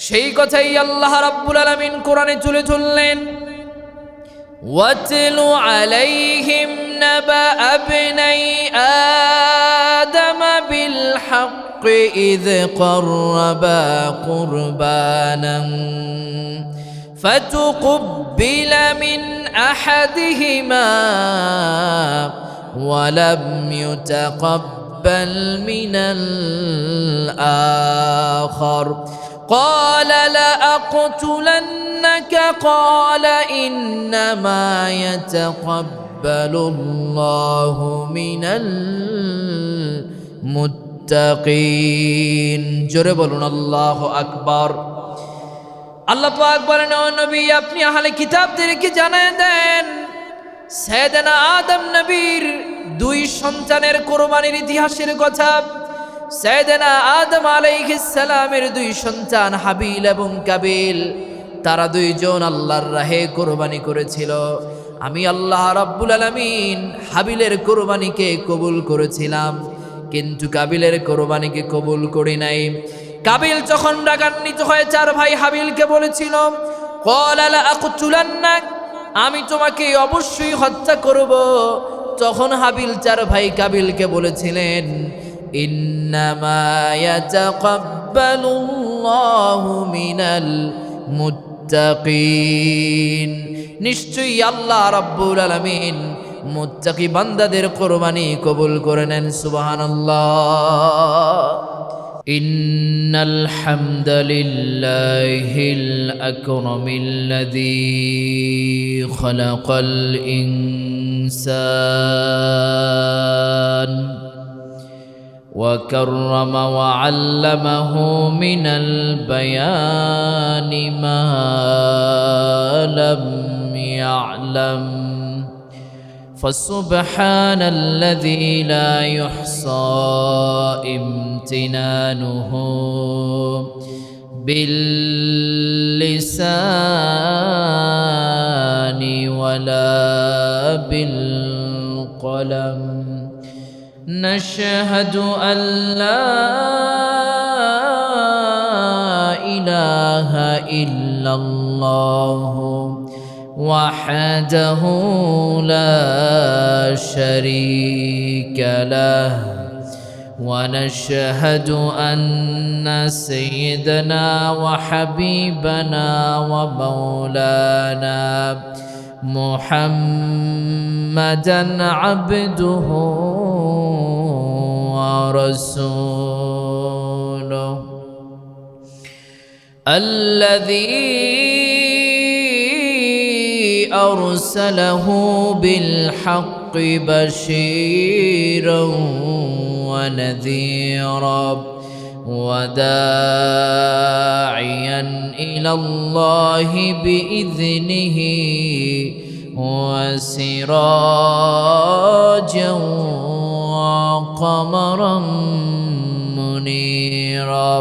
সেই কথাই আল্লাহ রাব্বুল আলামিন কোরআনে তুলে ধরলেন, ওয়াতলু আলাইহিম নাবা আবনাই আদম বিল হক ইয ক্বাররাবা কুরবানান فتقبل من أحدهما ولم يتقبل من الآخر قال لأقتلنك قال إنما يتقبل الله من المتقين জোরে বলুন আল্লাহু আকবার। আল্লাহ পাক বলেন, ও নবী আপনি আহলে কিতাবদেরকে জানায় দেন সাইয়েদনা আদম নবীর দুই সন্তানের কুরবানির ইতিহাসের কথা। সাইয়েদনা আদম আলাইহিস সালামের দুই সন্তান হাবিল এবং কাবিল, তারা দুইজন আল্লাহর রাহে কুরবানি করেছিল। আমি আল্লাহ রাব্বুল আলামিন হাবিলের কুরবানিকে কবুল করেছিলাম, কিন্তু কাবিলের কুরবানিকে কবুল করি নাই। কাবিল যখন রাগান্বিত হয়ে চার ভাই হাবিলকে বলেছিল, ক্বালা লাআকতুলান্নাক, আমি তোমাকে অবশ্যই হত্যা করব। তখন হাবিল চার ভাই কাবিলকে বলেছিলেন, ইন্নামা ইয়াতাকাব্বালুল্লাহু মিনাল মুত্তাকিন, নিশ্চয়ই আল্লাহ রাব্বুল আলামিন মুত্তাকি বান্দাদের কুরবানি কবুল করে নেন। সুবহানাল্লাহ। إن الحمد لله الأكرم الذي خلق الإنسان وكرم وعلمه من البيان ما لم يعلم فسبحان الذي لا يحصى امتنانه باللسان ولا بالقلم نشهد أن لا إله إلا الله وحده لا شريك له ونشهد أن سيدنا وحبيبنا ومولانا محمدا عبده ورسوله الذي أرسله بالحق بشيرا ونذيرا وداعيا إلى الله بإذنه وسراجا وقمرا منيرا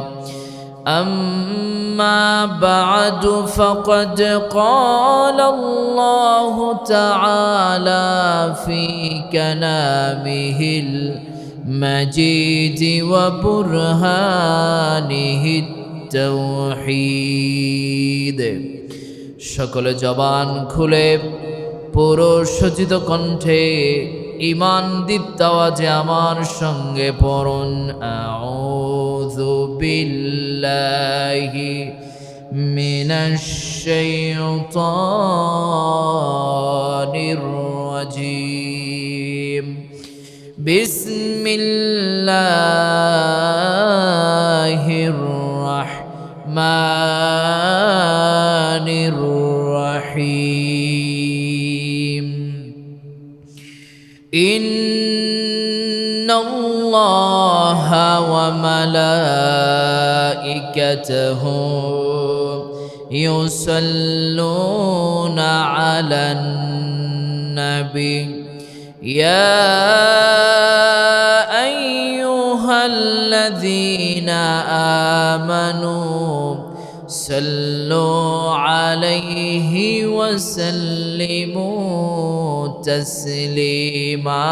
أما بعد فقد قال الله تعالى في كلامه المجيد وبرهانه التوحيد সকল জবান খুলে পুরো সজ্জিত কণ্ঠে ঈমান দীপ্ত আওয়াজে আমার সঙ্গে পড়ুন, আউযু বিল্লাহি মিনাশ শাইতানির রাজীম বিসমিল্লাহির রাহমানির রাহিম إن الله وملائكته يصلون على النبي يا أيها الذين آمنوا صلوا عليه وسلموا تسليما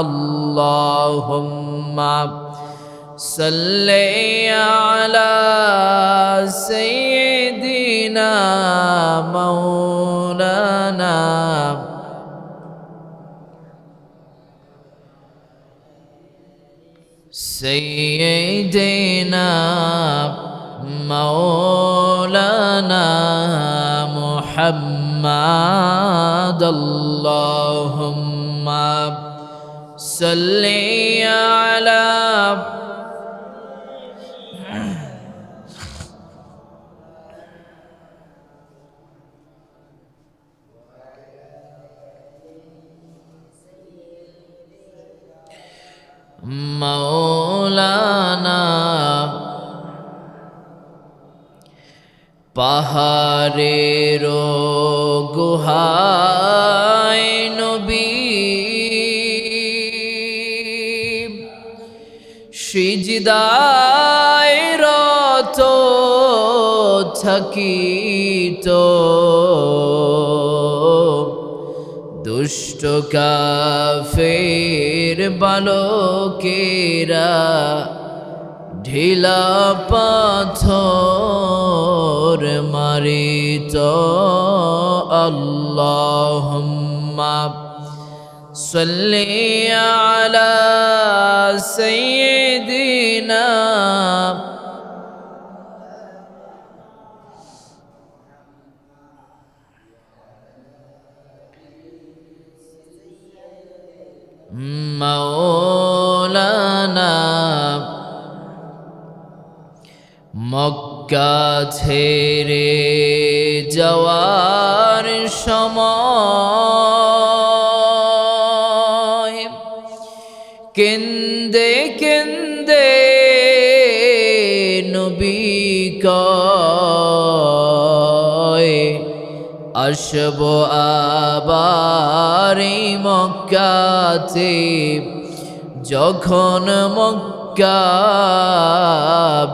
اللهم صل على مولانا سيدنا مولانا محمد اللهم صل على মৌলানা পাহাড়ের গুহায় নবী সিজদায় রত থাকিত দুষ্ট কাফের বালকেরা ঢিলা পাথর মারিত আল্লাহুম্মা সাল্লি আলা সাইয়্যিদিনা মৌলানা মক্কা ছেড়ে যাওয়ার সময় কেন্দে কেন্দে নবী কয় আসব আবার এই মক্কাতে যখন মক্কা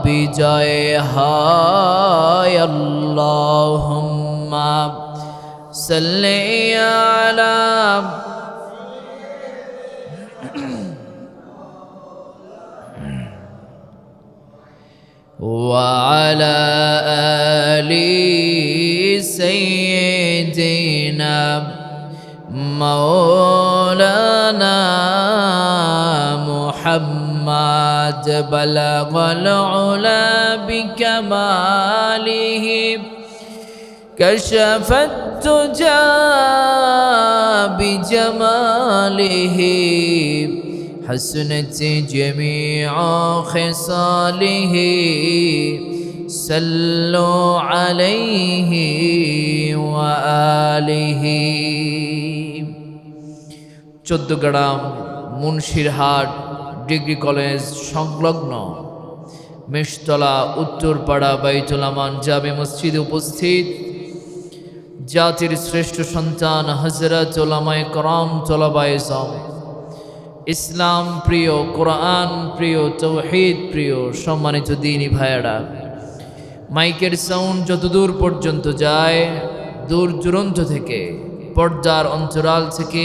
বিজয় হয় আল্লাহুম্মা সাল্লি আলা وعلى آل سيدنا مولانا محمد بلغ العلا بكماله كشف الدجى بجماله حسنت جميع خصاله صلوا عليه وآله 14 গ্রাম মুন্সিরহাট ডিগ্রি কলেজ সংলগ্ন মেষতলা উত্তরপাড়া বাইতুল আমান জামে মসজিদে উপস্থিত জাতির শ্রেষ্ঠ সন্তান হযরত উলামায়ে কেরাম তলাবায়ে ইলম ইসলাম প্রিয় কোরআন প্রিয় তাওহীদ প্রিয় সম্মানিত দ্বীনি ভাইয়েরা মাইকের সাউন্ড যতদূর পর্যন্ত যায় দূর দূরান্ত থেকে পর্দার অন্তরাল থেকে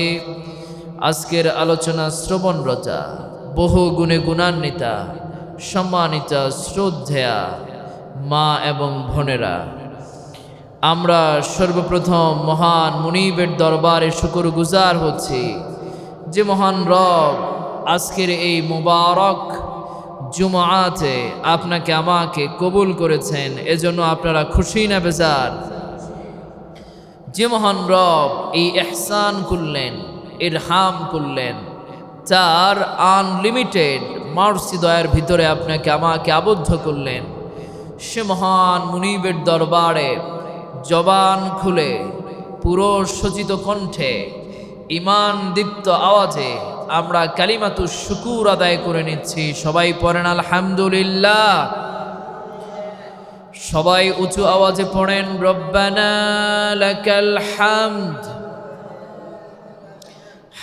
আজকের আলোচনা শ্রবণরতা বহু গুণে গুণান্বিতা সম্মানিতা শ্রদ্ধেয়া মা এবং বোনেরা আমরা সর্বপ্রথম মহান মুনিবের দরবারে শুকরগুজার হচ্ছি যে মহান রব আজকের এই মুবারক জুমআতে আপনাকে আমাকে কবুল করেছেন এজন্য আপনারা খুশি না বেজার যে মহান রব এই ইহসান করলেন ইরহাম করলেন তার আনলিমিটেড মার্সি দয়ার ভিতরে আপনাকে আমাকে আবদ্ধ করলেন সে মহান মুনিবের দরবারে জবান খুলে পুরো সচিত কণ্ঠে ইমান দীপ্ত আওয়াজে আমরা কালিমাতু শুকুর আদায় করে নিচ্ছি সবাই পড়েন আলহামদুলিল্লাহ সবাই উঁচু আওয়াজে পড়েন রব্বানা লাকাল হামদ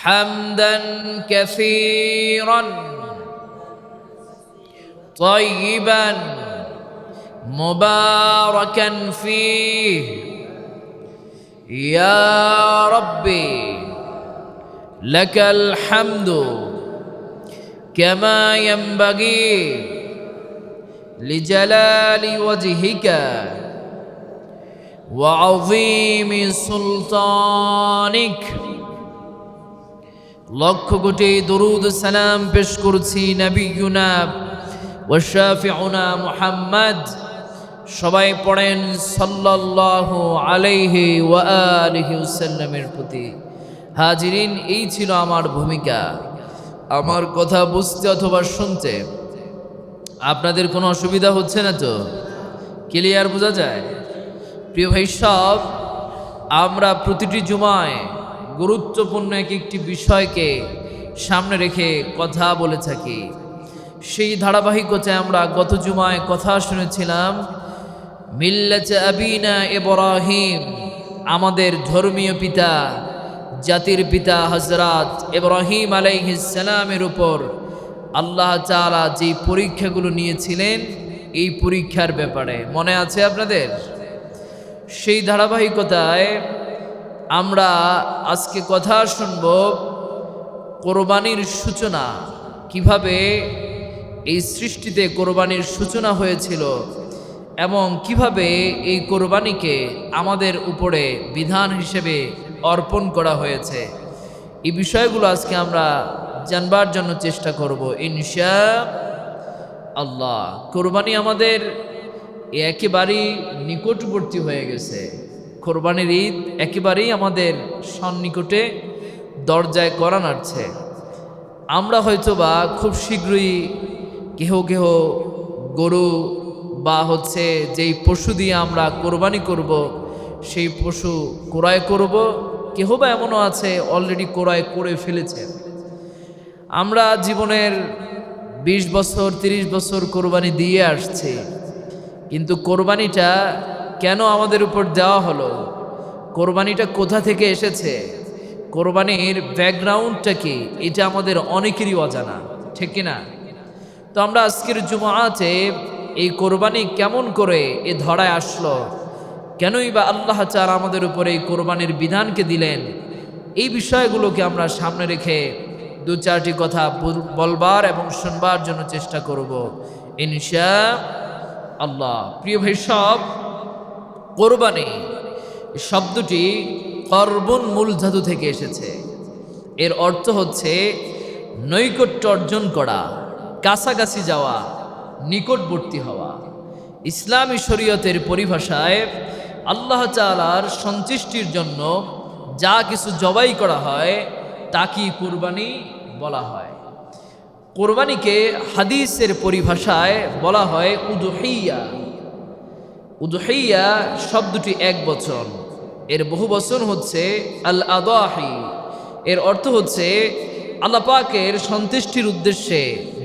হামদান কাসীরান তাইয়িবান মুবারাকান ফীহি ইয়া রাব্বি লাকাল হামদু কামা ইয়ানবাগি লিজালালি ওয়াজহিকা وعظيم سلطانك লক্ষ কোটি দরুদ সালাম পেশ করছি নবিয়ুনা ওয়া শাফিউনা মুহাম্মদ। সবাই পড়েন সাল্লাল্লাহু আলাইহি ওয়া আলিহি ওয়াসাল্লামের প্রতি। হাজিরিন, এই ছিল আমার ভূমিকা। আমার কথা বুঝতে অথবা শুনতে আপনাদের কোনো অসুবিধা হচ্ছে না তো? ক্লিয়ার বোঝা যায়? প্রিয় ভাই সব, আমরা প্রতিটি জুমায় গুরুত্বপূর্ণ একটি বিষয়কে সামনে রেখে কথা বলে থাকি। সেই ধারাবাহিকতায় আমরা গত জুমায় কথা শুনেছিলাম মিল্লাতে আবিনা ইব্রাহিম, আমাদের ধর্মীয় পিতা, জাতির পিতা হযরত ইব্রাহিম আলাইহিস সালামের উপর আল্লাহ তাআলা যে পরীক্ষাগুলো নিয়েছিলেন, এই পরীক্ষার ব্যাপারে মনে আছে আপনাদের? সেই ধারাবাহিকতায় আমরা আজকে কথা শুনব কোরবানির সূচনা, কিভাবে এই সৃষ্টিতে কোরবানির সূচনা হয়েছিল এবং কিভাবে এই কোরবানিকে আমাদের উপরে বিধান হিসেবে অর্পণ করা হয়েছে। এই বিষয়গুলো আজকে আমরা জানবার জন্য চেষ্টা করব ইনশাআল্লাহ। কোরবানি আমাদের একেবারেই নিকটবর্তী হয়ে গেছে। কোরবানির ঈদ একেবারেই আমাদের সন্নিকটে, দরজায় করা নাড়ছে। আমরা হয়তোবা খুব শীঘ্রই কেহ কেহ গরু বা যেই পশু দিয়ে আমরা কোরবানি করব, সেই পশু ক্রয় করব। কেহ বা এমনও আছে অলরেডি ক্রয় করে ফেলেছে। আমরা জীবনের 20 বছর 30 বছর কোরবানি দিয়ে আসছি, কিন্তু কোরবানিটা কেন আমাদের উপর দেওয়া হলো? কোরবানিটা কোথা থেকে এসেছে? কোরবানির ব্যাকগ্রাউন্ডটা কি? এটা আমাদের অনেকেরই অজানা, ঠিক কিনা? তো আমরা আজকের জুমাতে এই কোরবানি কেমন করে এ ধরায় আসলো, কেনই বা আল্লাহ তাআলা আমাদের উপরে এই কোরবানির বিধানকে দিলেন, এই বিষয়গুলোকে আমরা সামনে রেখে 2-4টি কথা বলবার এবং শুনবার জন্য চেষ্টা করব ইনশাআল্লাহ। প্রিয় ভাই সব, কোরবানি শব্দটি কর্বন মূল ধাতু থেকে এসেছে। এর অর্থ হচ্ছে নৈকট্য অর্জন করা, কাছাকাছি যাওয়া, নিকটবর্তী হওয়া। ইসলামী শরীয়তের পরিভাষায় আল্লাহ তাআলার সন্তুষ্টির জন্য যা কিছু জবাই করা হয় তাকে কুরবানি বলা হয়। কোরবানিকে হাদিসের পরিভাষায় বলা হয় উদহিয়া। উদহিয়া শব্দটি এক বচন, এর বহু বচন হচ্ছে আল আদাহি। এর অর্থ হচ্ছে আল্লাহ পাকের সন্তুষ্টির উদ্দেশ্যে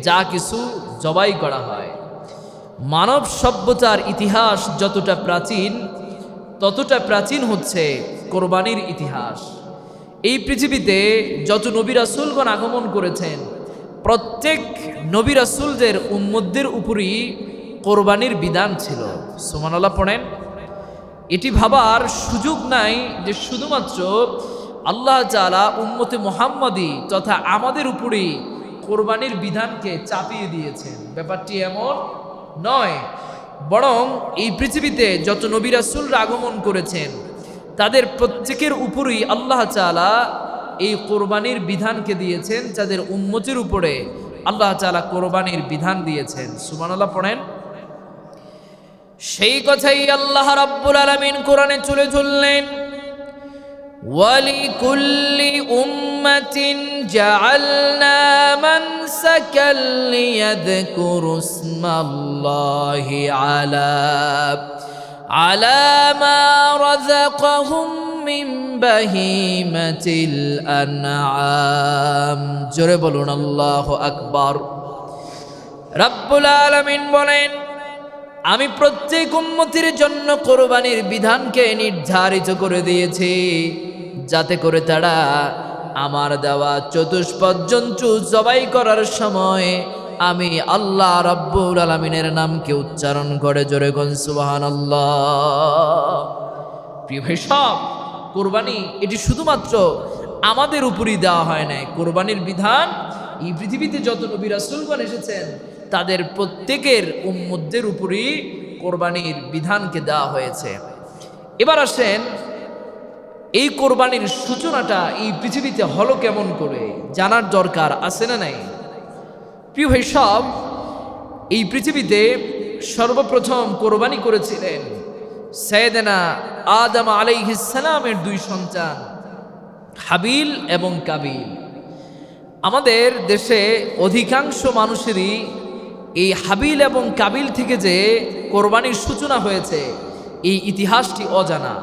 যা কিছু জবাই করা হয়। মানব সভ্যতার ইতিহাস যতটা প্রাচীন, ততটা প্রাচীন হচ্ছে কোরবানির ইতিহাস। এই পৃথিবীতে যত নবী রাসূলগণ আগমন করেছেন, প্রত্যেক নবী রাসূলদের উম্মতদের উপরই কোরবানির বিধান ছিল। সুবহানাল্লাহ পড়েন। এটি ভাবার সুযোগ নাই যে শুধুমাত্র আল্লাহ তাআলা উম্মতে মুহাম্মাদি তথা আমাদের উপরই কোরবানির বিধানকে চাপিয়ে দিয়েছেন। ব্যাপারটি এমন নয়, বরং এই পৃথিবীতে যত নবী রাসূলরা আগমন করেছেন, তাদের প্রত্যেকের উপরই আল্লাহ তাআলা এই কোরবানির বিধানকে দিয়েছেন। তাদের উম্মতের উপরে আল্লাহ তাআলা কোরবানির বিধান দিয়েছেন। সুবহানাল্লাহ পড়েন। সেই কথাই আল্লাহ রাব্বুল আলামিন কোরআনে তুলে ধরলেন, ওয়ালিকুল্লি উম্মাতিন জাআলনা মানসাকাল লিয়াযকুরু ইসমাল্লাহি আলা মা রাযাকাহুম মিন বাহিমাতিল আনআম। জোরে বলুন আল্লাহু আকবার। রাব্বুল আলামিন বলেন, আমি প্রত্যেক উম্মতের জন্য কোরবানির বিধানকে নির্ধারিত করে দিয়েছি, যাতে করে তারা আমার দেওয়া চতুষ্পদ জন্তু জবাই করার সময় আমি আল্লাহ রাব্বুল আলামিনের নামকে উচ্চারণ করে জোরে কোন সুবহানাল্লাহ। প্রিয় ভাই সব, কোরবানি এটি শুধুমাত্র আমাদের উপরই দেওয়া হয় নাই। কোরবানির বিধান এই পৃথিবীতে যত নবী রাসূলগণ এসেছেন, তাদের প্রত্যেকের উম্মতদের উপরই কোরবানির বিধানকে দেওয়া হয়েছে। এবার আসেন এই কোরবানির সূচনাটা এই পৃথিবীতে হলো কেমন করে জানার দরকার আছে না নাই? প্রিয় ভাই সব, এই পৃথিবীতে সর্বপ্রথম কোরবানি করেছিলেন সাইয়েদনা আদম আলাইহিস সালামের দুই সন্তান হাবিল এবং কাবিল। আমাদের দেশে অধিকাংশ মানুষেরই এই হাবিল এবং কাবিল থেকে যে কোরবানির সূচনা হয়েছে এই ইতিহাসটি অজানা।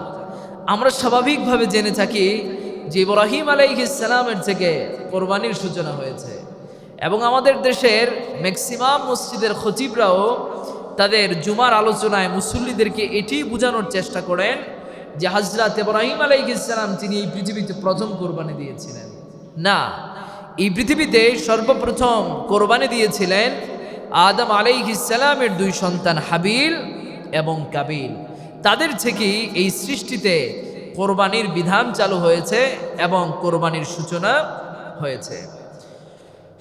আমরা স্বাভাবিকভাবে জেনে থাকি যে ইব্রাহিম আলাইহিস সালামের থেকে কোরবানির সূচনা হয়েছে, এবং আমাদের দেশের ম্যাক্সিমাম মসজিদের খতিবরাও তাদের জুমার আলোচনায় মুসল্লিদেরকে এটি বোঝানোর চেষ্টা করেন যে হযরত ইব্রাহিম আলাইহিস সালাম তিনি এই পৃথিবীতে প্রথম কোরবানি দিয়েছিলেন। না, এই পৃথিবীতে সর্বপ্রথম কোরবানি দিয়েছিলেন আদম আলাইহিস সালামের দুই সন্তান হাবিল এবং কাবিল। তাদের থেকেই এই সৃষ্টিতে কোরবানির বিধান চালু হয়েছে এবং কোরবানির সূচনা হয়েছে।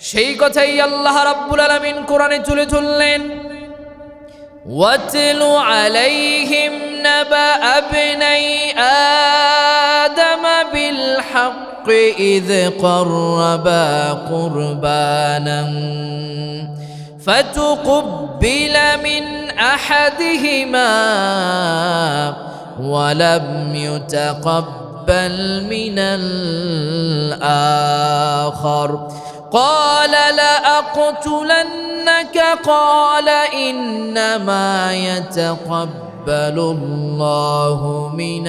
সেই কথাই আল্লাহ রাব্বুল আলামিন কোরআনে তুলে ধরলেন, ওয়াতলু আলাইহিম নাবা আবনাই আদম বিল হক ইয ক্বারবা কুরবানান فتقبل من أحدهما ولم يتقبل من الآخر قال لأقتلنك قال إنما يتقبل الله من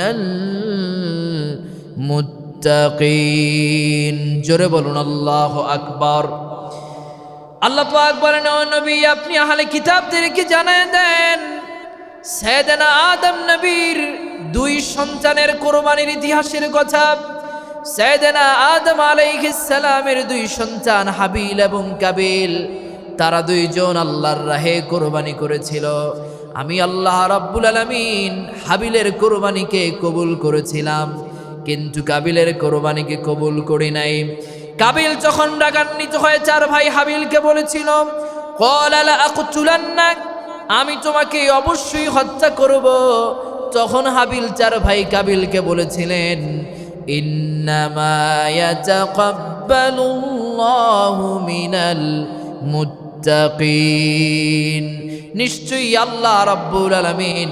المتقين جربنا الله أكبر। আল্লাহ পাক বলেন, ও নবী আপনি আহলে কিতাবদেরকে জানায় দেন সাইয়েদনা আদম নবীর দুই সন্তানের কোরবানির ইতিহাসের কথা। সাইয়েদনা আদম আলাইহিস সালামের দুই সন্তান হাবিল এবং কাবিল, তারা দুইজন আল্লাহর রাহে কোরবানি করেছিল। আমি আল্লাহ রাব্বুল আলামিন হাবিলের কোরবানিকে কবুল করেছিলাম, কিন্তু কাবিলের কোরবানিকে কবুল করি নাই। কাবিল যখন রাগান্বিত হয়ে চার ভাই হাবিলকে বলেছিল, ক্বালা লাআকতুলান্নাক, আমি তোমাকে অবশ্যই হত্যা করব, তখন হাবিল চার ভাই কাবিলকে বলেছিলেন, ইন্নামা ইয়াতাকাব্বালুল্লাহু মিনাল মুত্তাকিন, নিশ্চয়ই আল্লাহ রাব্বুল আলামিন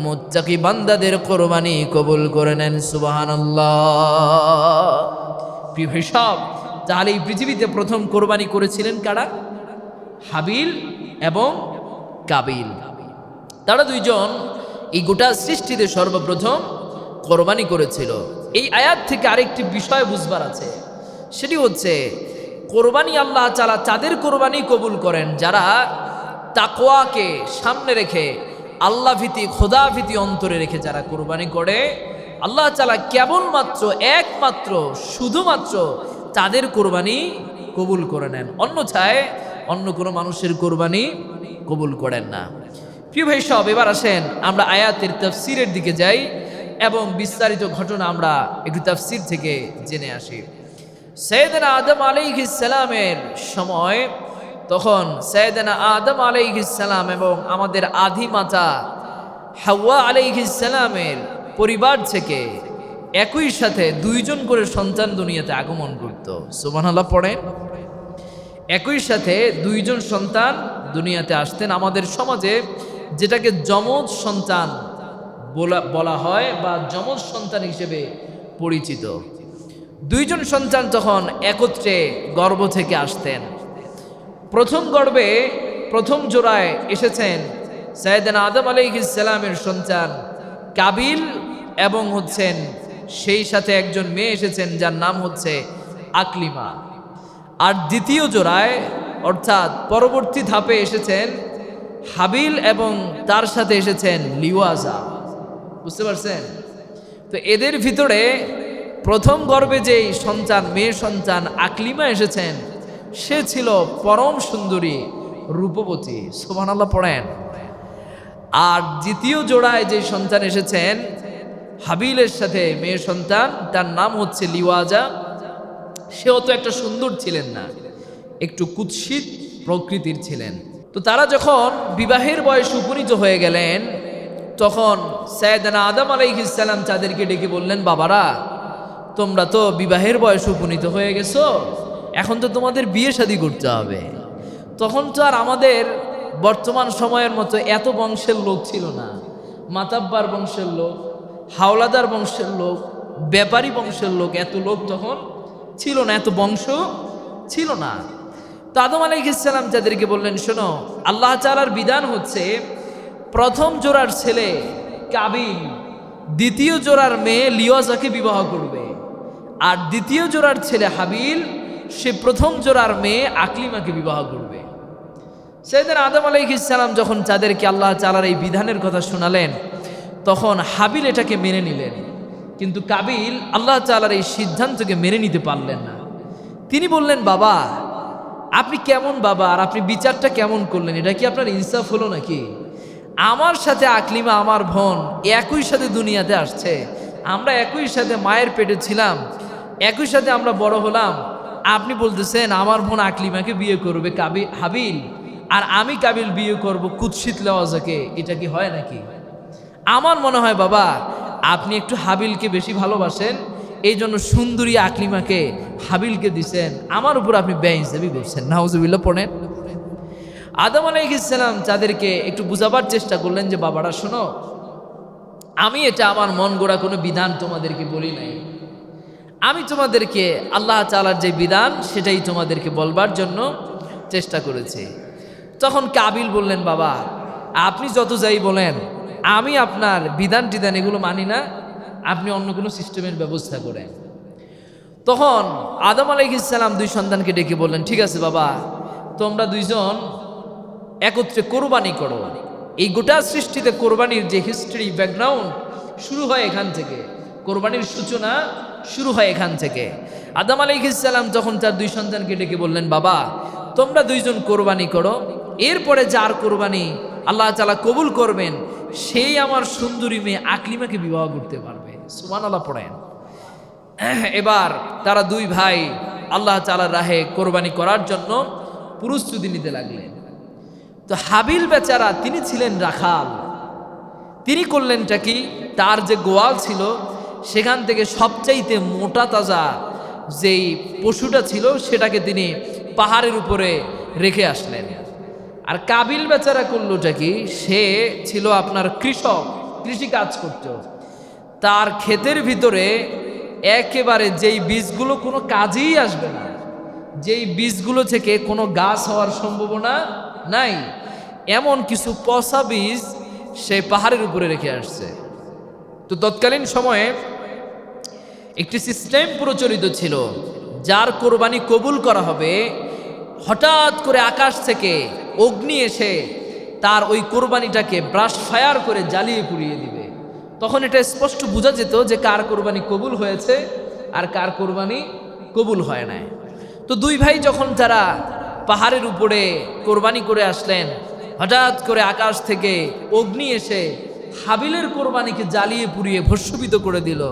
মুত্তাকি বান্দাদের কোরবানি কবুল করে নেন। সুবহানাল্লাহ। প্রিয় হিসাব, তাহলে এই পৃথিবীতে প্রথম কোরবানি করেছিলেন কারা? হাবিল এবং কাবিল। তারা দুইজন এই গোটা সৃষ্টিতে সর্বপ্রথম কোরবানি করেছিল। এই আয়াত থেকে আরেকটি বিষয় বুঝবার আছে, সেটি হচ্ছে কোরবানি আল্লাহ তাআলা তাদের কোরবানি কবুল করেন যারা তাকওয়াকে সামনে রেখে, আল্লাহ ভীতি, খোদা ভীতি অন্তরে রেখে যারা কোরবানি করে, আল্লাহ তাআলা কেবলমাত্র একমাত্র শুধুমাত্র তাদের কোরবানি কবুল করে নেন, অন্যথায় অন্য কোনো মানুষের কোরবানি কবুল করেন না। প্রিয় ভাই সব, এবার আসেন আমরা আয়াতের তাফসীরের দিকে যাই এবং বিস্তারিত ঘটনা আমরা একটু তাফসীর থেকে জেনে আসি। সাইয়েদনা আদম আলাইহিস সালামের সময়, তখন সাইয়েদনা আদম আলাইহিস সালাম এবং আমাদের আদি মাতা হাওয়া আলাইহিস সালামের পরিবার থেকে একই সাথে দুইজন করে সন্তান দুনিয়াতে আগমন করত। সুবহানাল্লাহ পড়েন। একই সাথে দুইজন সন্তান দুনিয়াতে আসতেন। আমাদের সমাজে যেটাকে যমজ সন্তান বলা হয় বা যমজ সন্তান হিসেবে পরিচিত, দুইজন সন্তান তখন একত্রে গর্ভ থেকে আসতেন। প্রথম গর্ভে প্রথম জোড়ায় এসেছেন সাইয়েদনা আদম আলাইহিস সালামের সন্তান কাবিল এবং হচ্ছেন সেই সাথে একজন মেয়ে এসেছেন যার নাম হচ্ছে আকলিমা। আর দ্বিতীয় জোড়ায় অর্থাৎ পরবর্তী ধাপে এসেছেন হাবিল এবং তার সাথে এসেছেন লিওয়াজা। বুঝতে পারছেন? তো এদের ভিতরে প্রথম গর্ভে যেই সন্তান, মেয়ে সন্তান আকলিমা এসেছেন, সে ছিল পরম সুন্দরী, রূপবতী। সুবহানাল্লাহ পড়েন। আর দ্বিতীয় জোড়ায় যে সন্তান এসেছেন হাবিলের সাথে মেয়ে সন্তান, তার নাম হচ্ছে লিওয়াজা। সে অত একটা সুন্দর ছিলেন না, একটু কুৎসিত প্রকৃতির ছিলেন। তো তারা যখন বিবাহের বয়সে উপনীত হয়ে গেলেন, তখন সাইয়েদনা আদম আলাইহিস সালাম তাদেরকে ডেকে বললেন, বাবারা তোমরা তো বিবাহের বয়সে উপনীত হয়ে গেছো, এখন তো তোমাদের বিয়ে শাদী করতে হবে। তখন তো আর আমাদের বর্তমান সময়ের মতো এত বংশের লোক ছিল না। মাতাব্বার বংশের লোক, হাওলাদার বংশের লোক, ব্যাপারী বংশের লোক, এত লোক তখন ছিল না, এত বংশ ছিল না। তো আদম আলাইহিস সালাম যাদেরকে বললেন, শোনো, আল্লাহ তাআলার বিধান হচ্ছে প্রথম জোড়ার ছেলে কাবিল দ্বিতীয় জোড়ার মেয়ে লিওয়াজাকে বিবাহ করবে, আর দ্বিতীয় জোড়ার ছেলে হাবিল সে প্রথম জোড়ার মেয়ে আকলিমাকে বিবাহ করবে। সাইয়েদনা আদম আলাইহিস সালাম যখন তাদেরকে আল্লাহ তাআলার এই বিধানের কথা শোনালেন, তখন হাবিল এটাকে মেনে নিলেন, কিন্তু কাবিল আল্লাহ তাআলার এই সিদ্ধান্তকে মেনে নিতে পারলেন না। তিনি বললেন, বাবা আপনি কেমন বাবা, আর আপনি বিচারটা কেমন করলেন? এটা কি আপনার ইনসাফ হলো নাকি? আমার সাথে আকলিমা আমার বোন একই সাথে দুনিয়াতে আসছে, আমরা একই সাথে মায়ের পেটে ছিলাম, একই সাথে আমরা বড় হলাম। আপনি বলতেছেন আমার বোন আকলিমাকে বিয়ে করবে হাবিল, আর আমি কাবিল বিয়ে করব কুৎসিত লেওয়াজাকে? এটা কি হয় নাকি? আমার মনে হয় বাবা আপনি একটু হাবিলকে বেশি ভালোবাসেন, এই জন্য সুন্দরী আকলিমাকে হাবিলকে দিছেন, আমার উপর আপনি বেইনসাফি করছেন। নাউজুবিল্লাহ পড়েন। আদম আলাইহিস সালাম তাদেরকে একটু বুঝাবার চেষ্টা করলেন যে, বাবারা শোনো, আমি এটা আমার মন গড়া কোনো বিধান তোমাদেরকে বলি নাই, আমি তোমাদেরকে আল্লাহ তাআলার যে বিধান সেটাই তোমাদেরকে বলবার জন্য চেষ্টা করেছি। তখন কাবিল বললেন, বাবা আপনি যত যাই বলেন, আমি আপনার বিধান টিধান এগুলো মানি না, আপনি অন্য কোনো সিস্টেমের ব্যবস্থা করেন। তখন আদম আলাইহিস সালাম দুই সন্তানকে ডেকে বললেন, ঠিক আছে বাবা, তোমরা দুইজন একত্রে কোরবানি করো। এই গোটা সৃষ্টিতে কোরবানির যে হিস্ট্রি ব্যাকগ্রাউন্ড শুরু হয় এখান থেকে, কোরবানির সূচনা শুরু হয় এখান থেকে। আদম আলাইহিস সালাম তখন তার দুই সন্তানকে ডেকে বললেন, বাবা তোমরা দুইজন কোরবানি করো, এরপরে যার কোরবানি আল্লাহ তাআলা কবুল করবেন সেই আমার সুন্দরী মেয়ে আকলিমাকে বিবাহ করতে পারবে। সুবহানাল্লাহ পড়েন। এবার তারা দুই ভাই আল্লাহ তাআলার রাহে কোরবানি করার জন্য প্রস্তুতি নিতে লাগলেন। তো হাবিল বেচারা তিনি ছিলেন রাখাল, তিনি করলেনটা কি, তার যে গোয়াল ছিল সেখান থেকে সবচাইতে মোটা তাজা যেই পশুটা ছিল সেটাকে তিনি পাহাড়ের উপরে রেখে আসলেন। আর কাবিল বেচারা করলোটা কি, সে ছিল আপনার কৃষক, কৃষি কাজ করত। তার ক্ষেতের ভিতরে একেবারে যেই বীজগুলো কোনো কাজেই আসবে না, যেই বীজগুলো থেকে কোনো গাছ হওয়ার সম্ভাবনা নাই, এমন কিছু পচা বীজ সে পাহাড়ের উপরে রেখে আসছে। তো তৎকালীন সময়ে একটি সিস্টেম প্রচলিত ছিল, যার কোরবানি কবুল করা হবে হঠাৎ করে আকাশ থেকে অগ্নি এসে তার ওই কোরবানিটাকে ব্রাশ ফায়ার করে জ্বালিয়ে পুড়িয়ে দিবে। তখন এটা স্পষ্ট বোঝা যেত যে কার কোরবানি কবুল হয়েছে আর কার কোরবানি কবুল হয় নাই। তো দুই ভাই যখন তারা পাহাড়ের উপরে কোরবানি করে আসলেন, হঠাৎ করে আকাশ থেকে অগ্নি এসে হাবিলের কোরবানিকে জ্বালিয়ে পুড়িয়ে ভস্মীভূত করে দিল,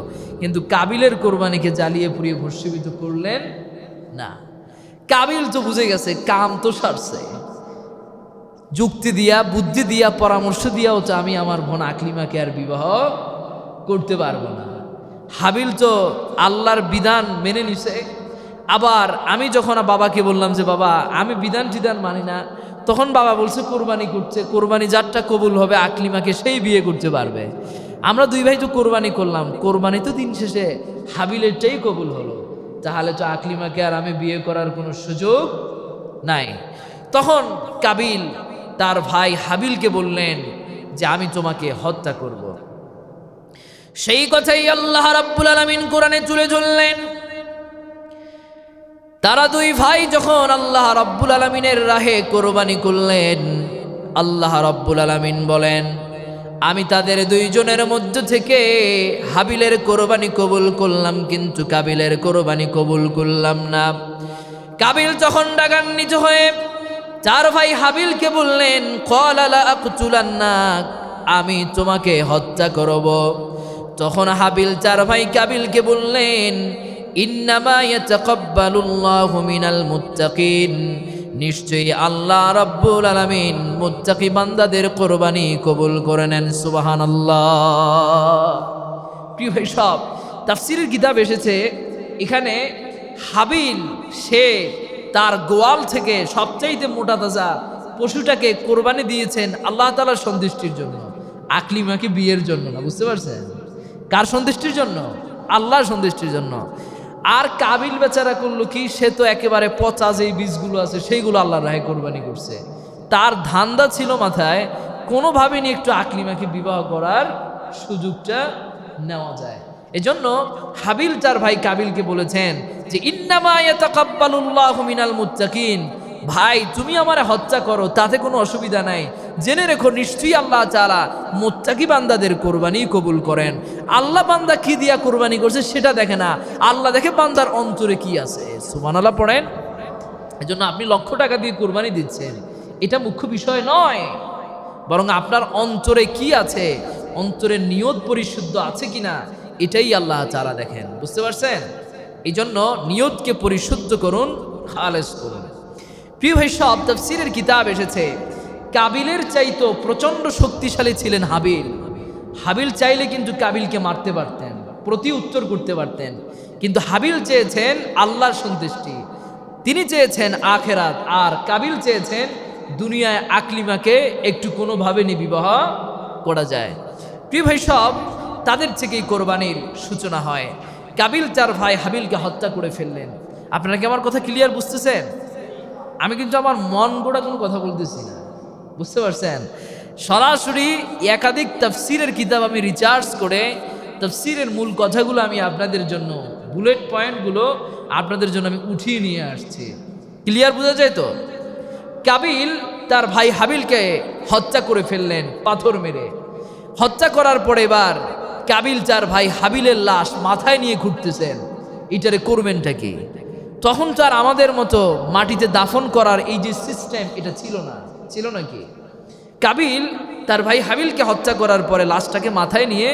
কিন্তু কাবিলের কোরবানিকে জ্বালিয়ে পুড়িয়ে ভস্মীভূত করলেন না। কাবিল তো বুঝে গেছে কাম তো সারছে, যুক্তি দিয়া বুদ্ধি দিয়া পরামর্শ দিয়াও তো আমি আমার বোন আকলিমাকে আর বিবাহ করতে পারবো না। হাবিল তো আল্লাহর বিধান মেনে নিছে। আবার আমি যখন বাবাকে বললাম যে বাবা আমি বিধান টিধান মানি না, তখন বাবা বলছে কোরবানি করছে, কোরবানি যারটা কবুল হবে আকলিমাকে সেই বিয়ে করতে পারবে। আমরা দুই ভাই তো কোরবানি করলাম, কোরবানি তো দিন শেষে হাবিলেরটাই কবুল হলো, তাহলে তো আকলিমাকে আর আমি বিয়ে করার কোনো সুযোগ নাই। তখন কাবিল তার ভাই হাবিলকে বললেন যে আমি তোমাকে হত্যা করব। সেই কথাই আল্লাহ রাব্বুল আলামিন কোরআনে তুলে ধরলেন। তারা দুই ভাই যখন আল্লাহ রাব্বুল আলামিনের রাহে কোরবানি করলেন, আল্লাহ রাব্বুল আলামিন বলেন আমি তাদের দুইজনের মধ্যে থেকে হাবিলের কোরবানি কবুল করলাম, কিন্তু কাবিলের কোরবানি কবুল করলাম না। কাবিল তখন রাগান্বিত হয়ে চার ভাই হাবিলকে বললেন ক্বালা লা আকতুলান্নাক, আমি তোমাকে হত্যা করব। তখন হাবিল চার ভাই কাবিলকে বললেন ইন্নামা ইয়াতাকাব্বালুল্লাহু মিনাল মুত্তাকিন, নিশ্চয়ই আল্লাহ রাব্বুল আলামিন মুত্তাকি বান্দাদের কোরবানি কবুল করে নেন। সুবহানাল্লাহ। প্রিয় ভাই সব, তাফসীরের কিতাব এসেছে এখানে হাবিল সে তার গোয়াল থেকে সবচাইতে মোটা তাজা পশুটাকে কোরবানি দিয়েছেন আল্লাহ তাআলার সন্তুষ্টির জন্য, আকলিমাকে বিয়ের জন্য না। বুঝতে পারছেন? কার সন্তুষ্টির জন্য? আল্লাহর সন্তুষ্টির জন্য। আর কাবিল বেচারা করলো কি, সে তো একেবারে পচা যেই বীজগুলো আছে সেইগুলো আল্লাহর রাহে কোরবানি করছে। তার ধান্দা ছিল মাথায় কোনোভাবে নিয়ে একটু আকলিমাকে বিবাহ করার সুযোগটা নেওয়া যায়। এজন্য হাবিল তার ভাই কাবিলকে বলেছেন যে ইন্নামা ইয়াতাকাব্বালুল্লাহু মিনাল মুত্তাকিন, ভাই তুমি আমারে হত্যা করো তাতে কোনো অসুবিধা নাই, জেনে রেখো নিশ্চয়ই আল্লাহ তাআলা মুত্তাকি বান্দাদের কোরবানি কবুল করেন। আল্লাহ বান্দা কি দিয়া কোরবানি করছে সেটা দেখে না, আল্লাহ দেখে বান্দার অন্তরে কি আছে। সুবহানাল্লাহ পড়েন। এজন্য আপনি লক্ষ টাকা দিয়ে কোরবানি দিচ্ছেন, এটা মুখ্য বিষয় নয়, বরং আপনার অন্তরে কি আছে, অন্তরের নিয়ত পরিশুদ্ধ আছে কিনা, এটাই আল্লাহ তাআলা দেখেন। বুঝতে পারছেন? এই জন্য নিয়তকে পরিশুদ্ধ করুন, খালেস করুন। প্রিয় ভাই সব, তাফসীরের কিতাব এসেছে কাবিলের চাইতো প্রচণ্ড শক্তিশালী ছিলেন হাবিল। হাবিল চাইলে কিন্তু কাবিলকে মারতে পারতেন, প্রতি উত্তর করতে পারতেন, কিন্তু হাবিল চেয়েছেন আল্লাহর সন্তুষ্টি, তিনি চেয়েছেন আখেরাত, আর কাবিল চেয়েছেন দুনিয়ায় আকলিমাকে একটু কোনোভাবে নিয়ে বিবাহ করা যায়। প্রিয় ভাই সব, তাদের থেকেই কোরবানির সূচনা হয়। কাবিল তার ভাই হাবিলকে হত্যা করে ফেললেন। আপনারা কি আমার কথা ক্লিয়ার বুঝতেছেন? আমি কিন্তু আমার মন গড়া কোনো কথা বলতেছি না। বুঝতে পারছেন? সরাসরি একাধিক তাফসীরের কিতাব আমি রিসার্চ করে তাফসীরের মূল কথাগুলো আমি আপনাদের জন্য, বুলেট পয়েন্টগুলো আপনাদের জন্য আমি উঠিয়ে নিয়ে আসছি। ক্লিয়ার বোঝা যায় তো? কাবিল তার ভাই হাবিলকে হত্যা করে ফেললেন পাথর মেরে। হত্যা করার পরে এবার কাবিল তার ভাই হাবিলের লাশ মাথায় নিয়ে ঘুরতেছেন, এটারে করবেনটা কি? তখন তো আর আমাদের মতো মাটিতে দাফন করার এই যে সিস্টেম, এটা ছিল না, ছিল নাকি? কাবিল তার ভাই হাবিলকে হত্যা করার পরে লাশটাকে মাথায় নিয়ে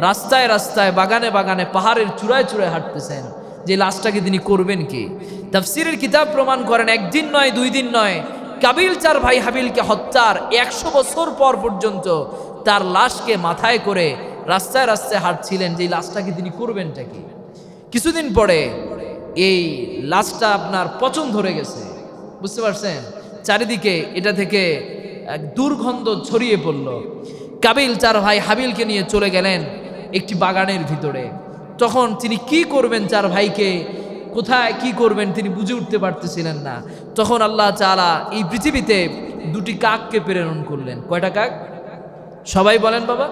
রাস্তায় রাস্তায়, বাগানে বাগানে, পাহাড়ের চূড়ায় চূড়ায় হাঁটতেছেন, যে লাশটাকে তিনি করবেন কি? তাফসীরের কিতাব প্রমাণ করেন একদিন নয়, দুই দিন নয়, কাবিল তার ভাই হাবিলকে হত্যার 100 বছর পর পর্যন্ত তার লাশকে মাথায় করে রাস্তায় রাস্তায় হাঁটছিলেন, যে লাশটাকে তিনি করবেনটা কি? কিছুদিন পরে এই লাশটা আপনার পচন ধরে গেছে। বুঝতে পারছেন? চারিদিকে এটা থেকে এক দুর্গন্ধ ছড়িয়ে পড়ল। কাবিল তার ভাই হাবিলকে নিয়ে চলে গেলেন একটি বাগানের ভিতরে। তখন তিনি কি করবেন, তার ভাইকে কোথায় কি করবেন তিনি বুঝে উঠতে পারতেছিলেন না। তখন আল্লাহ তাআলা এই পৃথিবীতে দুটি কাককে প্রেরণ করলেন। কয়টা কাক? সবাই বলেন বাবা।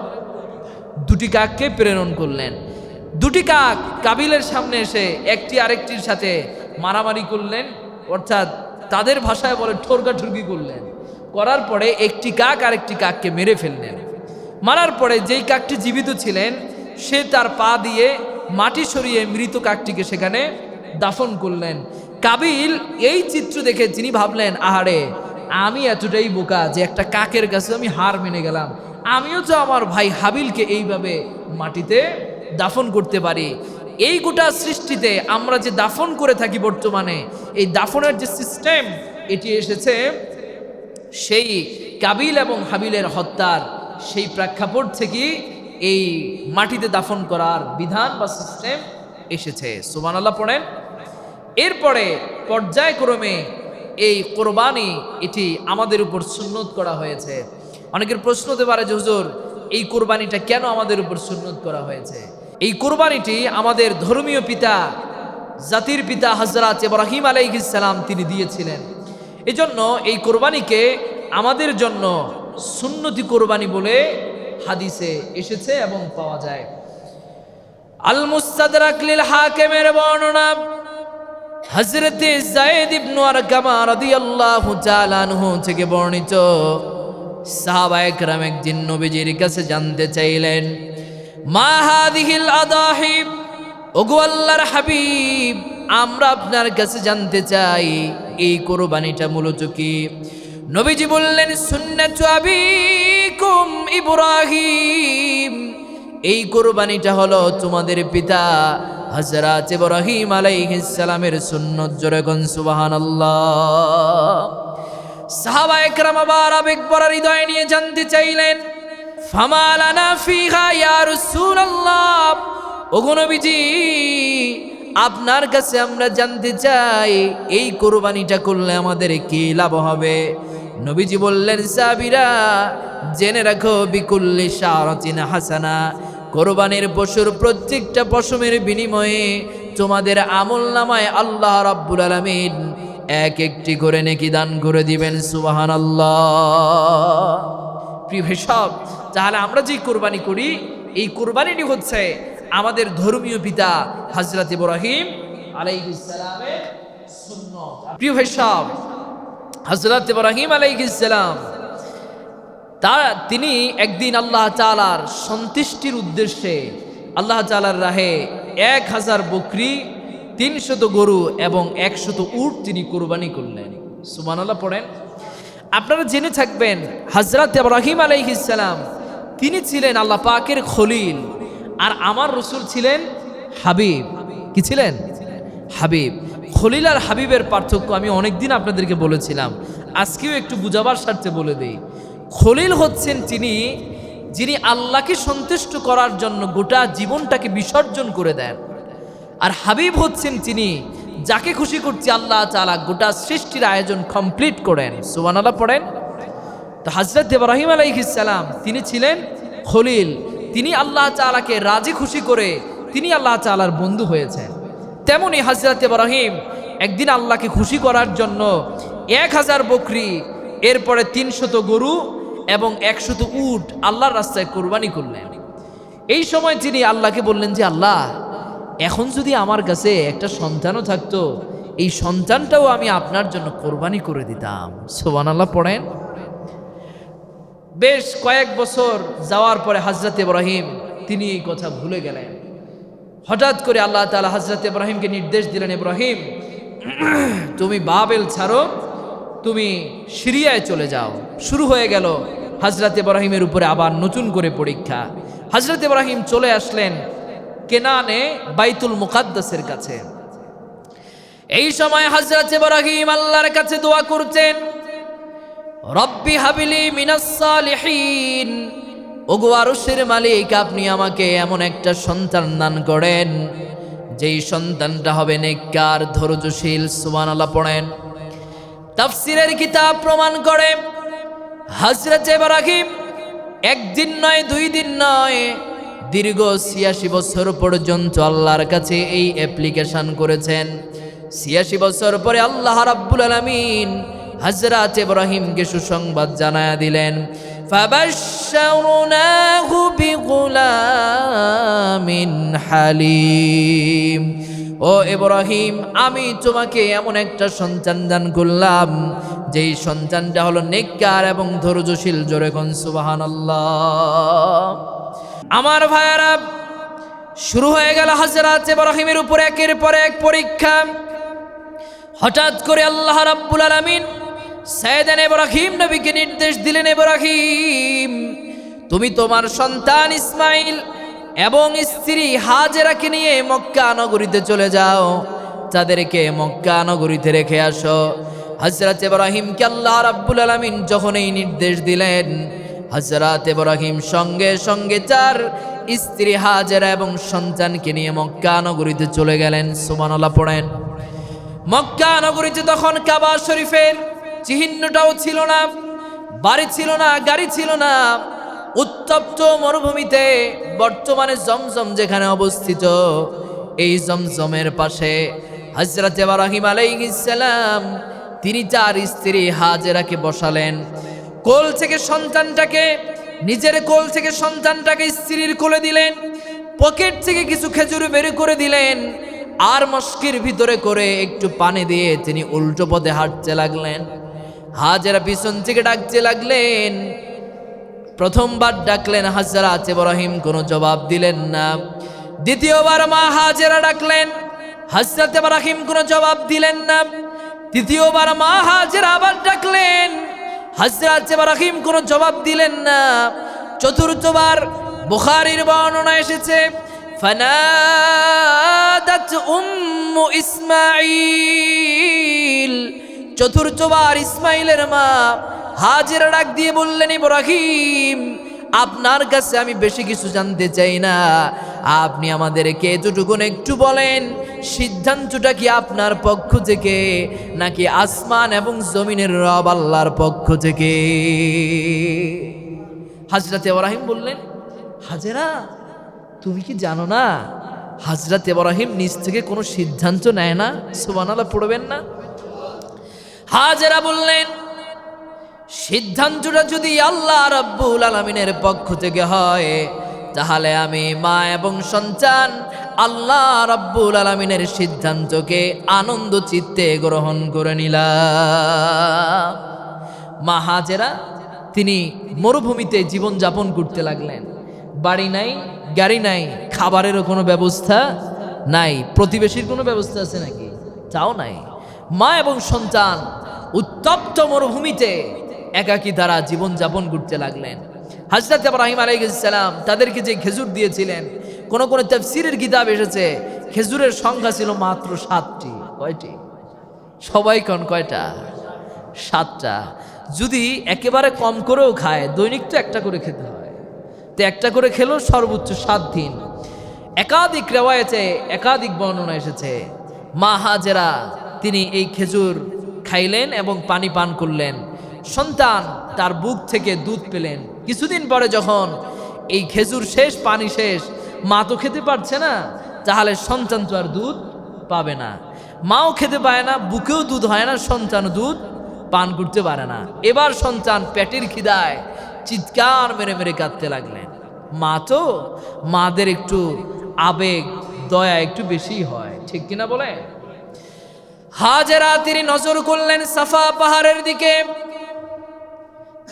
দুটি কাককে প্রেরণ করলেন। দুটি কাক কাবিলের সামনে এসে একটি আরেকটির সাথে মারামারি করলেন, অর্থাৎ তাদের ভাষায় বলে ঠোরকাঠুরকি করলেন। করার পরে একটি কাক আরেকটি কাককে মেরে ফেললেন। মারার পরে যেই কাকটি জীবিত ছিলেন সে তার পা দিয়ে মাটি সরিয়ে মৃত কাকটিকে সেখানে দাফন করলেন। কাবিল এই চিত্র দেখে তিনি ভাবলেন, আহারে, আমি এতটাই বোকা যে একটা কাকের কাছে আমি হার মেনে গেলাম, আমিও তো আমার ভাই হাবিলকে এইভাবে মাটিতে দাফন করতে পারি। এই গোটা সৃষ্টিতে আমরা যে দাফন করে থাকি বর্তমানে, এই দাফনের যে সিস্টেম এটি এসেছে সেই কাবিল এবং হাবিলের হত্যার সেই প্রেক্ষাপট থেকে এই মাটিতে দাফন করার বিধান বা সিস্টেম এসেছে। সুবহানাল্লাহ পড়েন। এরপরে পর্যায়ক্রমে এই কোরবানি এটি আমাদের উপর সুন্নত করা হয়েছে। অনেকের প্রশ্ন হতে পারে যে হুজুর, এই কোরবানিটা কেন আমাদের উপর সুন্নত করা হয়েছে? এই কোরবানিটি আমাদের ধর্মীয় পিতা, জাতির পিতা হযরত ইব্রাহিম আলাইহিস সালাম তিনি দিয়েছিলেন। এজন্য এই কোরবানিকে আমাদের জন্য সুন্নতি কোরবানি বলে হাদিসে এসেছে এবং পাওয়া যায়। আল মুস্তাদরাক লিল হাকিমের বর্ণনা, হযরত যায়েদ ইবনে আরকামা রাদিয়াল্লাহু তাআলা আনহু থেকে বর্ণিত, সাহাবায়ে কেরাম একদিন নবীজির কাছে জানতে চাইলেন, মা হাদিহিল আদাহি, ওগো আল্লাহর হাবিব, আমরা আপনার কাছে জানতে চাই এই কোরবানিটা মূলত কি? নবীজি বললেন, সুন্নাতু আবিকুম ইব্রাহিম, এই কোরবানিটা হলো তোমাদের পিতা হযরত ইব্রাহিম আলাইহিস সালামের সুন্নত। জোরে কোন সুবহানাল্লাহ। সাহাবায়ে কেরাম আবার আবেগ ভরা হৃদয় নিয়ে জানতে চাইলেন, ফামা লানা ফিহা ইয়া রাসূলুল্লাহ, ওগো নবীজি আপনার কাছে আমরা জানতে চাই এই কুরবানিটা করলে আমাদের কি লাভ হবে। নবীজি বললেন, সাহাবীরা জেনে রাখো, বিকুল্লি শারাতিন হাসানা, কুরবানির পশুর প্রত্যেকটা পশমের বিনিময়ে তোমাদের আমলনামায় আল্লাহ রাব্বুল আলামিন এক একটি করে নেকি দান করে দিবেন। সুবহানাল্লাহ। প্রিয় ভাইসব, তাহলে আমরা যে কুরবানি করি এই কুরবানিটি হচ্ছে আমাদের ধর্মীয় পিতা হযরত ইব্রাহিম আলাইহিস সালামের সুন্নাত। প্রিয় ভাইসব, হযরত ইব্রাহিম আলাইহিস সালাম তিনি একদিন আল্লাহ তাআলার সন্তুষ্টির উদ্দেশ্যে আল্লাহ তাআলার রাহে 1000 বকরি, 300 গরু এবং 100 উট তিনি কুরবানি করলেন। সুবহানাল্লাহ পড়েন। আপনারা জেনে থাকবেন হযরত ইব্রাহিম আলাইহিস সালাম তিনি ছিলেন আল্লাহ পাকের খলিল, আর আমার রসুল ছিলেন হাবিব। কি ছিলেন? হাবিব। খলিল আর হাবিবের পার্থক্য আমি অনেকদিন আপনাদেরকে বলেছিলাম, আজকেও একটু বুঝাবার স্বার্থে বলে দেই। খলিল হচ্ছেন যিনি আল্লাহকে সন্তুষ্ট করার জন্য গোটা জীবনটাকে বিসর্জন করে দেন, আর হাবিব হচ্ছেন তিনি যাকে খুশি করতে আল্লাহ তাআলা গোটা সৃষ্টির আয়োজন কমপ্লিট করেন। সুবহানাল্লাহ পড়েন। তো হযরত ইব্রাহিম আলাইহিস সালাম তিনি ছিলেন খলিল, তিনি আল্লাহ তাআলাকে রাজি খুশি করে তিনি আল্লাহ তাআলার বন্ধু হয়েছেন। তেমনি হযরত ইব্রাহিম একদিন আল্লাহকে খুশি করার জন্য 1000 বকরি, এরপরে 300 গরু এবং 100 উট আল্লাহর রাস্তায় কোরবানি করলেন। এই সময় তিনি আল্লাহকে বললেন যে, আল্লাহ এখন যদি আমার কাছে একটা সন্তানও থাকতো, এই সন্তানটাও আমি আপনার জন্য কোরবানি করে দিতাম। সুবহানাল্লাহ পড়েন। বেশ কয়েক বছর যাওয়ার পরে হযরত ইব্রাহিম তিনি এই কথা ভুলে গেলেন। হঠাৎ করে আল্লাহ তাআলা হযরত ইব্রাহিমকে নির্দেশ দিলেন, ইব্রাহিম তুমি বাবেল ছাড়ো, তুমি সিরিয়ায় চলে যাও। শুরু হয়ে গেল হযরত ইব্রাহিমের উপরে আবার নতুন করে পরীক্ষা। হযরত ইব্রাহিম চলে আসলেন কেনানে, বাইতুল মুকাদ্দাসের কাছে। এই সময় হযরত ইব্রাহিম আল্লাহর কাছে দোয়া করতেন, রব্বি হাবিলি মিনাস সালিহিন, ওগো আরশের মালিক আপনি আমাকে এমন একটা সন্তান দান করেন যেই সন্তানটা হবে নেককার, ধৈর্যশীল। সুবহানাল্লাহ পড়েন। তাফসীরের কিতাব প্রমাণ করে হযরত ইব্রাহিম একদিন নয়, 2 দিন নয়, দীর্ঘ 86 বছর পর্যন্ত আল্লাহর কাছে এই অ্যাপ্লিকেশন করেছেন। 86 বছর পরে আল্লাহ রাব্বুল আলামিন হযরত ইব্রাহিমকে সুসংবাদ জানায়া দিলেন, ফাবাশশারনাহু বিগুলামিন হালিম, ও ইব্রাহিম আমি তোমাকে এমন একটা সন্তান দান করলাম যেই সন্তানটা হলো নেককার এবং ধৈর্যশীল। জোরে কোন সুবহানাল্লাহ। আমার ভাইয়েরা, শুরু হয়ে গেল হযরত ইব্রাহিমের উপর একের পর এক পরীক্ষা। হঠাৎ করে আল্লাহ রাব্বুল আলামিন সাইয়েদনা ইব্রাহিম নবীকে নির্দেশ দিলেন, ইব্রাহিম তুমি তোমার সন্তান ইসমাইল এবং স্ত্রী হাজেরাকে নিয়ে মক্কা নগরীতে চলে যাও, তাদেরকে মক্কা নগরীতে রেখে আসো। হযরত ইব্রাহিমকে আল্লাহ রাব্বুল আলামিন যখন এই নির্দেশ দিলেন, হযরত ইব্রাহিম সঙ্গে সঙ্গে তার স্ত্রী হাজেরা এবং সন্তানকে নিয়ে মক্কা নগরীতে চলে গেলেন। সুবহানাল্লাহ পড়েন। মক্কা নগরীতে তখন কাবা শরীফের চিহ্নটাও ছিল না, বাড়ি ছিল না, গাড়ি ছিল না। উত্তপ্ত মরুভূমিতে বর্তমানে জমজম যেখানে অবস্থিত, এই জমজমের পাশে হযরত ইব্রাহিম আলাইহিস সালাম তিনি তার স্ত্রী হাজেরাকে বসালেন। কোল থেকে সন্তানটাকে, নিজের কোল থেকে সন্তানটাকে স্ত্রীর কোলে দিলেন। পকেট থেকে কিছু খেজুর বের করে দিলেন, আর মস্কির ভিতরে করে একটু পানি দিয়ে তিনি উল্টো পথে হাঁটতে লাগলেন। হাজেরা পিছন থেকে ডাকতে লাগলেন। প্রথমবার ডাকলেন হযরত ইব্রাহিম কোনো জবাব দিলেন না। দ্বিতীয়বার মা হাজেরা ডাকলেন, হযরত ইব্রাহিম কোনো জবাব দিলেন না। তৃতীয়বার মা হাজেরা আবার ডাকলেন, হযরত ইব্রাহিম কোনো জবাব দিলেন না। চতুর্থবার বুখারীর বর্ণনা এসেছে, ফানাদাত উম্মু ইসমাঈল, চতুর্থবার ইসমাইলের মা হাজেরা ডাক দিয়ে বললেন, ইব্রাহিম আপনার কাছে আমি বেশি কিছু জানতে চাই না, আপনি আমাদেরকে এতটুকুন একটু বলেন, সিদ্ধান্তটা কি আপনার পক্ষ থেকে নাকি আসমান এবং জমিনের রব আল্লাহর পক্ষ থেকে? হযরত ইব্রাহিম বললেন, হাজেরা তুমি কি জানো না হযরত ইব্রাহিম নিজ থেকে কোনো সিদ্ধান্ত নেয় না? সুবহানাল্লাহ পড়বেন না? হাজেরা বললেন, সিদ্ধান্তটা যদি আল্লাহ রাব্বুল আলামিনের পক্ষ থেকে হয় তাহলে আমি মা এবং সন্তান আল্লাহ রাব্বুল আলামিনের সিদ্ধান্তকে আনন্দ চিত্তে গ্রহণ করে নিলাম। মা হাজেরা তিনি মরুভূমিতে জীবন যাপন করতে লাগলেন। বাড়ি নাই, গাড়ি নাই, খাবারেরও কোনো ব্যবস্থা নাই। প্রতিবেশীর কোনো ব্যবস্থা আছে নাকি? তাও নাই। মা এবং সন্তান উত্তপ্ত মরুভূমিতে একাকী তারা জীবন যাপন করতে লাগলেন। হযরত ইব্রাহিম আলাইহিস সালাম তাদেরকে যে খেজুর দিয়েছিলেন, কোন কোন তাফসীরের কিতাব এসেছে খেজুরের সংখ্যা ছিল মাত্র 7টি। কয়টি? সবাই কোন কয়টা? 7টা। যদি একেবারে কম করেও খায়, দৈনিক তো একটা করে খেতে হয়, তো একটা করে খেলো সর্বোচ্চ 7 দিন। একাধিক রিওয়ায়াতে একাধিক বর্ণনা এসেছে মা হাজেরা তিনি এই খেজুর খাইলেন এবং পানি পান করলেন। সন্তান তার বুক থেকে দুধ পেলেন। কিছুদিন পরে যখন এই খেজুর শেষ, পানি শেষ, মা তো খেতে পারছে না, তাহলে সন্তান তো আর দুধ পাবে না। মাও খেতে পায় না, বুকেও দুধ হয় না, সন্তান দুধ পান করতে পারে না। এবার সন্তান পেটের খিদায় চিৎকার মেরে মেরে কাঁদতে লাগলেন। মা তো, মাদের একটু আবেগ দয়া একটু বেশি হয়, ঠিক কিনা বলে? হাজেরা তিনি নজর করলেন সাফা পাহাড়ের দিকে।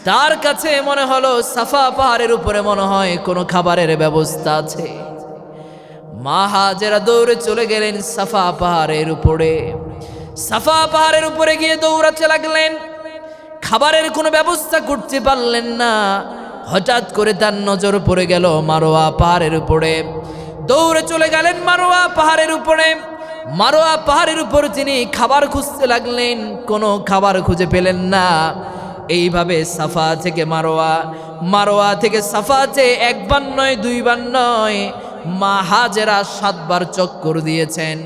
তার কাছে মনে হলো সাফা পাহাড়ের উপরে মনে হয় কোনো খাবারের ব্যবস্থা আছে। মা হাজেরা দৌড়ে চলে গেলেন সাফা পাহাড়ের উপরে। সাফা পাহাড়ের উপরে গিয়ে দৌড়াতে লাগলেন। খাবারের কোনো ব্যবস্থা করতে পারলেন না। হঠাৎ করে তার নজর পড়ে গেল মারোয়া পাহাড়ের উপরে। দৌড়ে চলে গেলেন মারোয়া পাহাড়ের উপরে। মারোয়া পাহাড়ের উপর তিনি খাবার খুঁজতে লাগলেন, কোনো খাবার খুঁজে পেলেন না। এইভাবে সাফা থেকে মারোয়া, মারোয়া থেকে সাফাতে একবার নয়, দুইবার নয়, মা হাজেরা 7 বার চক্কর দিয়েছেন।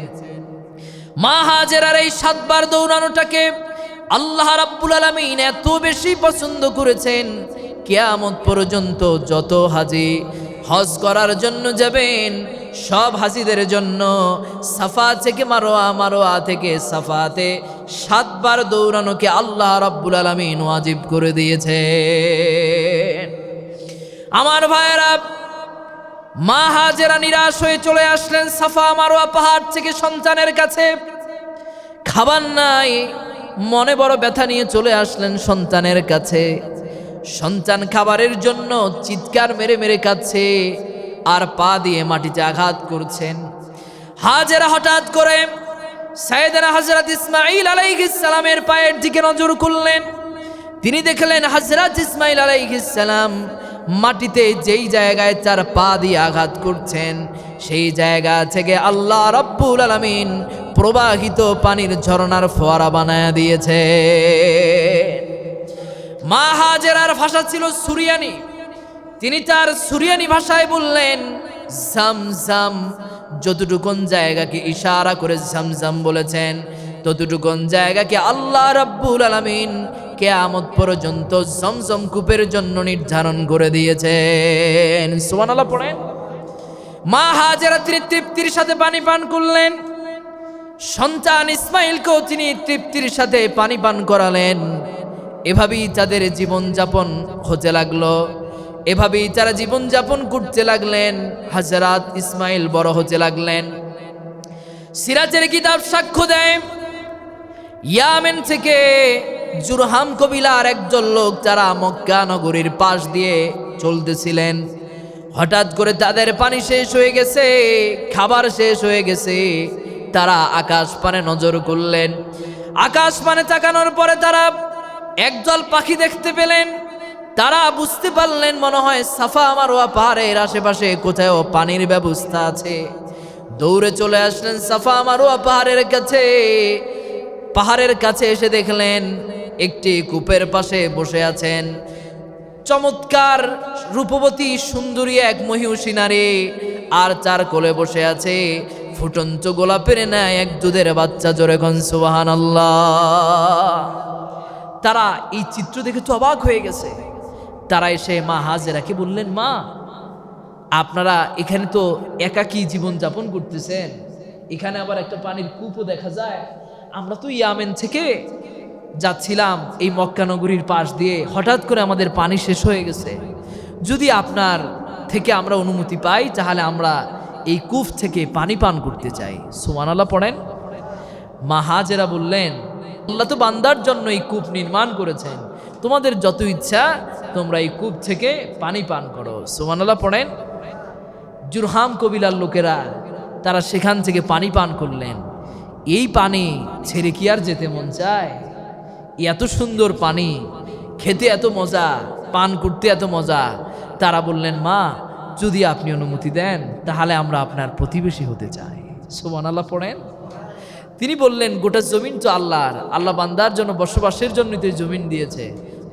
মা হাজেরার এই 7 বার দৌড়ানোটাকে আল্লাহ রাব্বুল আলামিন এত বেশি পছন্দ করেছেন, কিয়ামত পর্যন্ত যত হাজি হজ করার জন্য যাবেন সব হাজিদের জন্য সাফা থেকে মারোয়া, মারোয়া থেকে সাফাতে 7 বার দৌড়ানোকে আল্লাহ রাব্বুল আলামিন ওয়াজিব করে দিয়েছে। আমার ভাইয়েরা, মা হাজেরা নিরাশ হয়ে চলে আসলেন সাফা মারোয়া পাহাড় থেকে সন্তানের কাছে। খাবার নাই, মনে বড় ব্যথা নিয়ে চলে আসলেন সন্তানের কাছে। সন্তান খাবারের জন্য চিৎকার মেরে মেরে কাঁদছে আর পা দিয়ে মাটিতে আঘাত করছেন। হাজেরা হঠাৎ করে সাইয়েদনা হযরত ইসমাঈল আলাইহিস সালামের পায়ের দিকে নজর করলেন। তিনি দেখলেন হযরত ইসমাঈল আলাইহিস সালাম মাটিতে যেই জায়গায় তার পা দিয়ে আঘাত করছেন সেই জায়গা থেকে আল্লাহ রাব্বুল আলামিন প্রবাহিত পানির ঝরনার ফোয়ারা বানায়া দিয়েছে। মা হাজেরার ভাষা ছিল সুরিয়ানি। তিনি তার সুরিয়ানি ভাষায় বললেন জামজাম। যতটুকুন জায়গাকে ইশারা করে জামজাম বলেছেন, ততটুকুন জায়গাকে আল্লাহ রাব্বুল আলামিন কিয়ামত পর্যন্ত জমজম কূপের জন্য নির্ধারণ করে দিয়েছেন। সুবহানাল্লাহ পড়েন। মা হাজেরা তিনি তৃপ্তির সাথে পানি পান করলেন। সন্তান ইসমাইলকেও তিনি তৃপ্তির সাথে পানি পান করালেন। এভাবেই তাদের জীবনযাপন হতে লাগলো। এভাবেই তারা জীবনযাপন করতে লাগলেন। হযরত ইসমাইল বড় হতে লাগলেন। সিরাজের কিতাব সাক্ষ্য দেয় ইয়ামেন থেকে জুরহাম কবিলার একজন লোক যারা মক্কা নগরীর পাশ দিয়ে চলতেছিলেন, হঠাৎ করে তাদের পানি শেষ হয়ে গেছে, খাবার শেষ হয়ে গেছে। তারা আকাশ পানে নজর করলেন। আকাশ পানে তাকানোর পরে তারা একদল পাখি দেখতে পেলেন। তারা বুঝতে পারলেন মনে হয় সাফা মারওয়া পাহাড়ের আশেপাশে কোথাও পানির ব্যবস্থা আছে। দৌড়ে চলে আসলেন সাফা মারওয়া পাহাড়ের কাছে এসে দেখলেন একটি কূপের পাশে বসে আছেন চমৎকার রূপবতী সুন্দরী এক মহিষী নারী, আর চার কোলে বসে আছে ফুটন্ত গোলাপের ন্যায় এক দুধের বাচ্চা। জোরে কোন সুবহানাল্লাহ। তারা এই চিত্র দেখে তো অবাক হয়ে গেছে। তারা এসে মা হাজেরাকে বললেন, মা আপনারা এখানে তো একাকী জীবন যাপন করতেছেন, এখানে আবার একটা পানির কূপও দেখা যায়। আমরা তো ইয়ামেন থেকে যাচ্ছিলাম এই মক্কা নগরীর পাশ দিয়ে, হঠাৎ করে আমাদের পানি শেষ হয়ে গেছে। যদি আপনার থেকে আমরা অনুমতি পাই তাহলে আমরা এই কূপ থেকে পানি পান করতে চাই। সুবহানাল্লাহ পড়েন। মা হাজেরা বললেন, আল্লাহ তো বান্দার জন্য এই কূপ নির্মাণ করেছেন, তোমাদের যত ইচ্ছা তোমরা এই কূপ থেকে পানি পান করো। সুবহানাল্লাহ পড়েন। জুরহাম কবিলার লোকেরা তারা সেখান থেকে পানি পান করলেন। এই পানি ছেড়ে কি আর যেতে মন চায়? এত সুন্দর পানি, খেতে এত মজা, পান করতে এত মজা। তারা বললেন, মা যদি আপনি অনুমতি দেন তাহলে আমরা আপনার প্রতিবেশী হতে চাই। সুবহানাল্লাহ পড়েন। তিনি বললেন, গোটা জমিন তো আল্লাহর, আল্লাহ বান্দার জন্য বসবাসের জন্য তো জমিন দিয়েছে,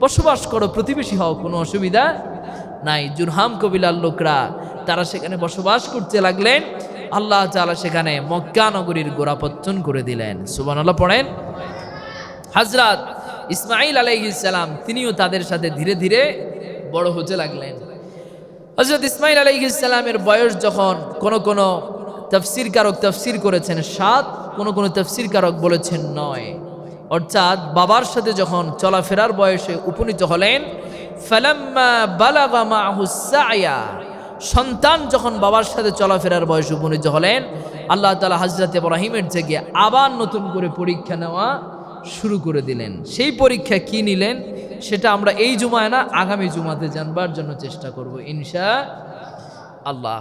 বসবাস করো, প্রতিবেশী হও, কোনো অসুবিধা নাই। জুরহাম কবিলার লোকরা তারা সেখানে বসবাস করতে লাগলেন। আল্লাহ তাআলা সেখানে মক্কা নগরীর গোড়াপত্তন করে দিলেন। সুবহানাল্লাহ পড়েন। হযরত ইসমাঈল আলাইহিস সালাম তিনিও তাদের সাথে ধীরে ধীরে বড় হতে লাগলেন। হযরত ইসমাঈল আলাইহিস সালামের বয়স যখন কোন তাফসীরকারক তাফসীর করেছেন 7, কোন তাফসীরকারক বলেছেন 9, অর্থাৎ বাবার সাথে যখন চলাফেরার বয়সে উপনীত হলেন, ফালাম্মা বালাগা মাহুস সায়া, সন্তান যখন বাবার সাথে চলাফেরার বয়সে উপনীত হলেন, আল্লাহ তাআলা হযরত ইব্রাহিমের থেকে আবার নতুন করে পরীক্ষা নেওয়া শুরু করে দিলেন। সেই পরীক্ষা কি নিলেন সেটা আমরা এই জুমায় না, আগামী জুমাতে জানবার জন্য চেষ্টা করব ইনশাআল্লাহ।